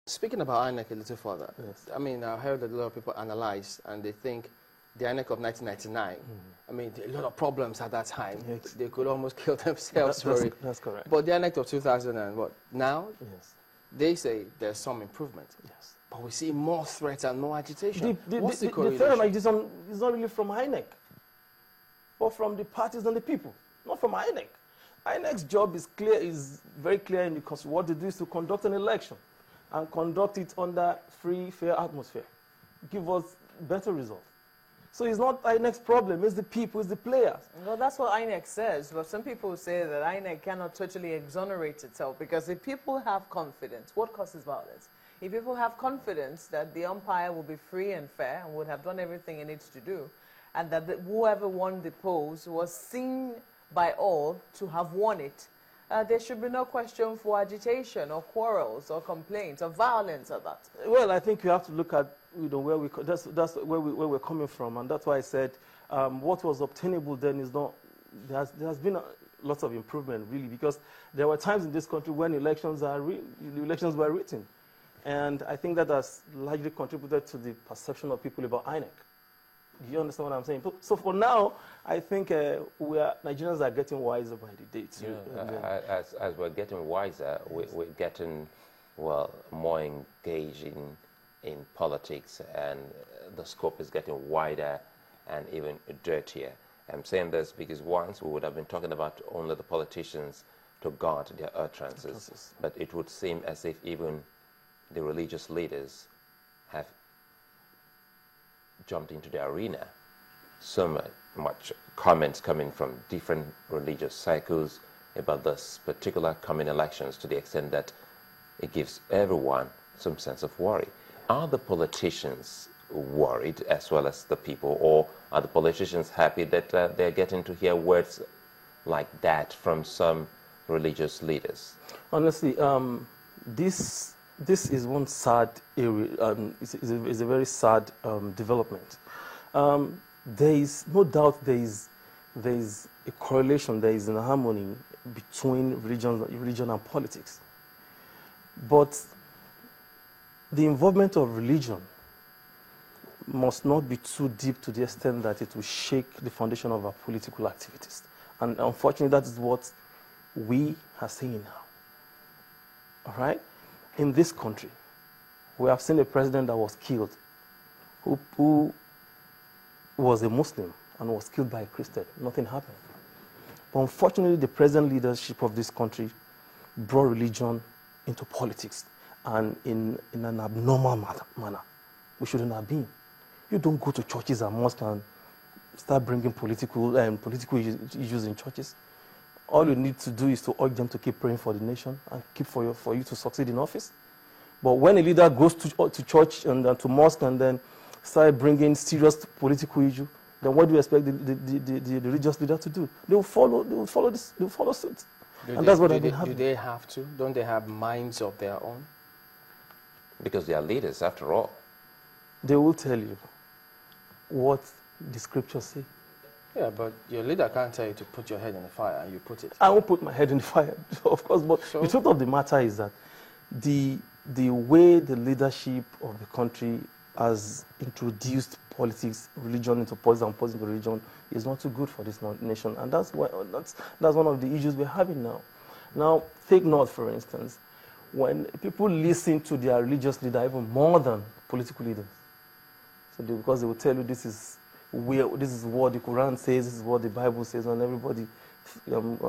Speaking about INEC a little further, Yes. I mean, I heard that a lot of people analyze and they think the INEC of 1999, I mean, a lot of problems at that time. Yes. They could almost kill themselves for it. That's correct. But the INEC of 2000 and what, now, Yes. they say there's some improvement. Yes. But we see more threats and more agitation. What's the the correlation? threat of agitation is not really from INEC, but from the parties and the people, not from INEC. INEC's job is clear, is very clear in the Constitution. What they do is to conduct an election and conduct it under free, fair atmosphere. Give us better results. So it's not INEC's problem, it's the people, it's the players. Well, that's what INEC says, but some people say that INEC cannot totally exonerate itself, because if people have confidence, what causes violence? If people have confidence that the umpire will be free and fair and would have done everything it needs to do, and that whoever won the polls was seen by all to have won it, there should be no question for agitation or quarrels or complaints or violence at that. Well, I think you have to look at where that's where we're coming from, and that's why I said what was obtainable then is not. There has been lots of improvement, really, because there were times in this country when elections were written, and I think that has largely contributed to the perception of people about INEC. Do you understand what I'm saying? So for now, I think Nigerians are getting wiser by the day too. As we're getting wiser, we're getting, well, more engaged in politics, and the scope is getting wider and even dirtier. I'm saying this because once we would have been talking about only the politicians to guard their utterances, but it would seem as if even the religious leaders have jumped into the arena. So much comments coming from different religious cycles about this particular coming elections, to the extent that it gives everyone some sense of worry. Are the politicians worried as well as the people, or are the politicians happy that they're getting to hear words like that from some religious leaders? Honestly, this is one sad area. It's a very sad development. There is no doubt there is a correlation, there is a harmony between religion and politics. But the involvement of religion must not be too deep to the extent that it will shake the foundation of our political activities. And unfortunately, that is what we are seeing now. All right? In this country, we have seen a president that was killed, who was a Muslim and was killed by a Christian. Nothing happened. But unfortunately, the present leadership of this country brought religion into politics, and in an abnormal manner. We shouldn't have been. You don't go to churches and mosques and start bringing political issues in churches. All you need to do is to urge them to keep praying for the nation and keep for you to succeed in office. But when a leader goes to church and to mosque and then start bringing serious political issue, then what do you expect the religious leader to do? They will follow suit. That's what has been happening. Do they have to? Don't they have minds of their own? Because they are leaders, after all. They will tell you what the scriptures say. Yeah, but your leader can't tell you to put your head in the fire, and you put it. I won't put my head in the fire, of course, but So? the truth of the matter is that the way the leadership of the country has introduced politics, religion into politics and politics into religion is not too good for this nation, and that's one of the issues we're having now. Now, take North, for instance. When people listen to their religious leader even more than political leaders, because they will tell you this is what the Quran says, this is what the Bible says, and everybody,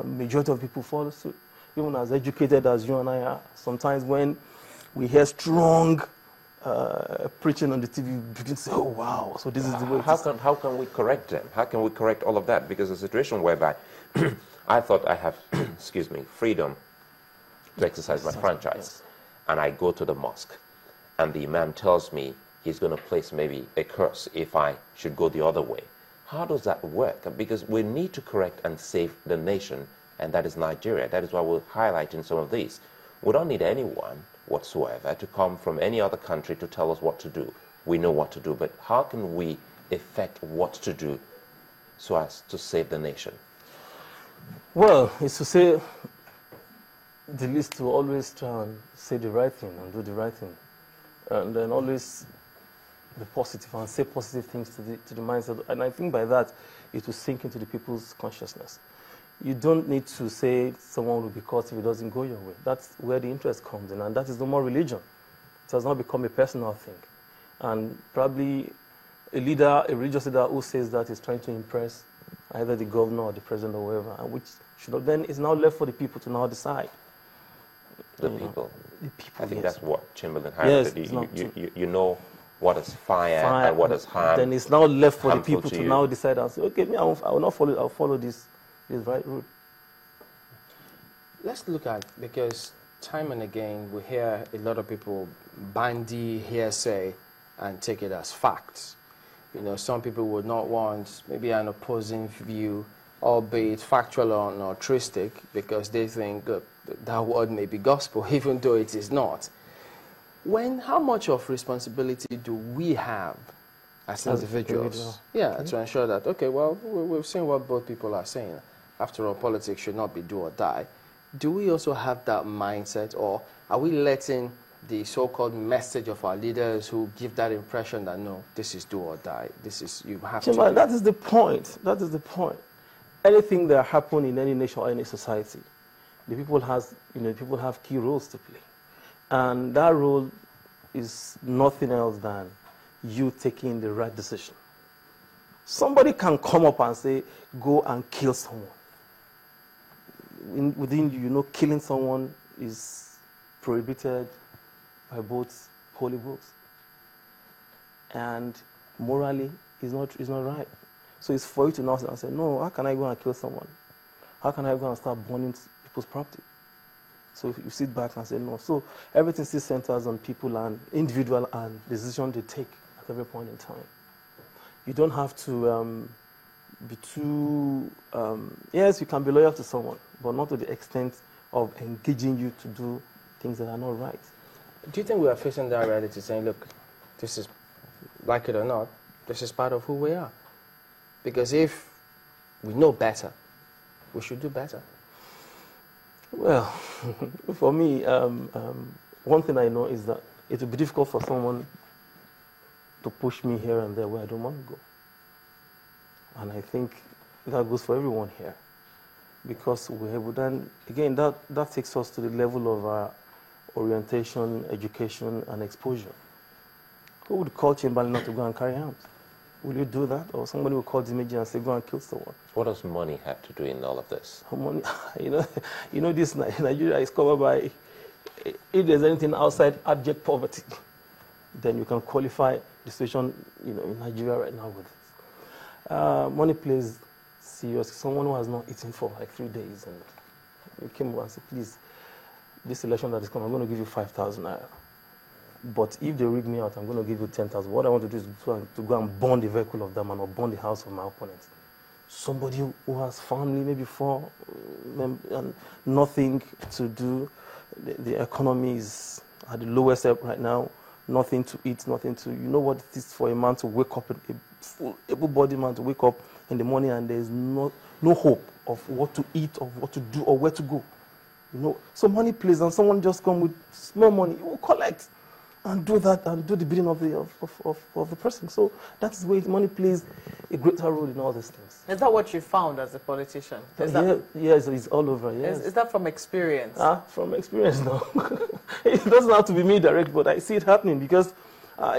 majority of people follow suit. Even as educated as you and I are, sometimes when we hear strong preaching on the TV, you begin to say, "Oh wow!" So this is the way. How can we correct them? How can we correct all of that? Because the situation whereby I thought I have, excuse me, freedom to exercise my franchise, Yes. and I go to the mosque, and the imam tells me he's going to place maybe a curse if I should go the other way. How does that work? Because we need to correct and save the nation, and that is Nigeria. That is why we're highlighting some of these. We don't need anyone whatsoever to come from any other country to tell us what to do. We know what to do, but how can we effect what to do so as to save the nation? Well, it's to say the least to always try and say the right thing and do the right thing. and then always be positive and say positive things to the mindset. And I think by that, it will sink into the people's consciousness. You don't need to say someone will be caught if it doesn't go your way. That's where the interest comes in, and that is no more religion. It has now become a personal thing. And probably a religious leader who says that is trying to impress either the governor or the president or whoever, and which should have, then is now left for the people to now decide. The people. The people, I think yes. that's what Chamberlain Yes, highlighted. You know what is fire and what is harm. Then it's now left for the harmful people to to you. now decide and say, okay, me, I will not follow. I'll follow this right route. Let's look at, because time and again we hear a lot of people bandy hearsay and take it as facts. You know, some people would not want maybe an opposing view, albeit factual or altruistic, because they think that word may be gospel, even though it is not. How much of responsibility do we have as individuals? To ensure that, okay, well, we've seen what both people are saying. After all, politics should not be do or die. Do we also have that mindset, or are we letting the so-called message of our leaders who give that impression that, no, this is do or die, this is, you have to... That is the point. That is the point. Anything that happens in any nation or any society, the people have key roles to play. And that role is nothing else than you taking the right decision. Somebody can come up and say, go and kill someone. Within you, killing someone is prohibited by both holy books. And morally, it's not right. So it's for you to now say, no, how can I go and kill someone? How can I go and start burning people's property? So if you sit back and say, no. So everything still centers on people and individual and decision they take at every point in time. You don't have to be too... yes, you can be loyal to someone, but not to the extent of engaging you to do things that are not right. Do you think we are facing that reality, saying, look, this is, like it or not, this is part of who we are? Because if we know better, we should do better. Well, for me, one thing I know is that it will be difficult for someone to push me here and there where I don't want to go. And I think that goes for everyone here. Because we have then, again, that takes us to the level of our orientation, education, and exposure. Who would call Chamberlain not to go and carry arms? Will you do that? Or somebody will call Dimeji and say, go and kill someone. What does money have to do in all of this? Money, this Nigeria is covered by, if there's anything outside abject poverty, then you can qualify the situation in Nigeria right now with it. Money plays serious. Someone who has not eaten for like 3 days, and you came over and said, please, this election that is coming, I'm going to give you 5,000 naira. But if they rig me out, I'm going to give you 10,000. What I want to do is to go and burn the vehicle of that man or burn the house of my opponent. Somebody who has family, maybe 4, and nothing to do. The economy is at the lowest ebb right now. Nothing to eat, nothing to... You know what it is for a man to wake up, a full, able-bodied man to wake up in the morning and there's no hope of what to eat, of what to do, or where to go. So money plays, and someone just come with small money, you will collect and do that and do the bidding of the person. So that's the way money plays a greater role in all these things. Is that what you found as a politician? Yes, it's all over. Yes. Is that from experience? From experience, no. It doesn't have to be me direct, but I see it happening because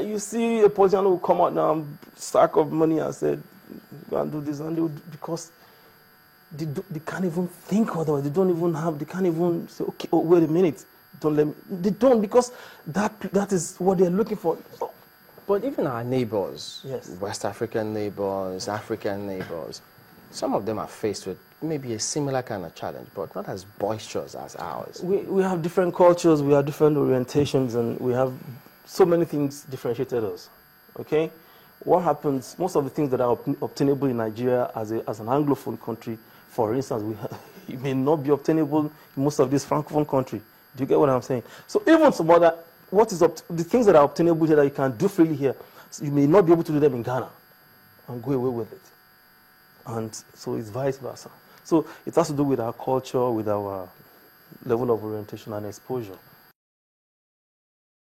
you see a politician who will come out now, sack of money and say, go and do this, and they would, because they can't even think otherwise. They can't even say, okay, wait a minute. Don't let me. They don't, because that is what they're looking for. So, but even our neighbors, yes, West African neighbors, African neighbors, some of them are faced with maybe a similar kind of challenge, but not as boisterous as ours. We have different cultures, we have different orientations, and we have so many things differentiated us. Okay? What happens, most of the things that are obtainable in Nigeria as an Anglophone country, for instance, it may not be obtainable in most of this Francophone country. Do you get what I'm saying? So even some other, the things that are obtainable here that you can do freely here, so you may not be able to do them in Ghana and go away with it. And so it's vice versa. So it has to do with our culture, with our level of orientation and exposure.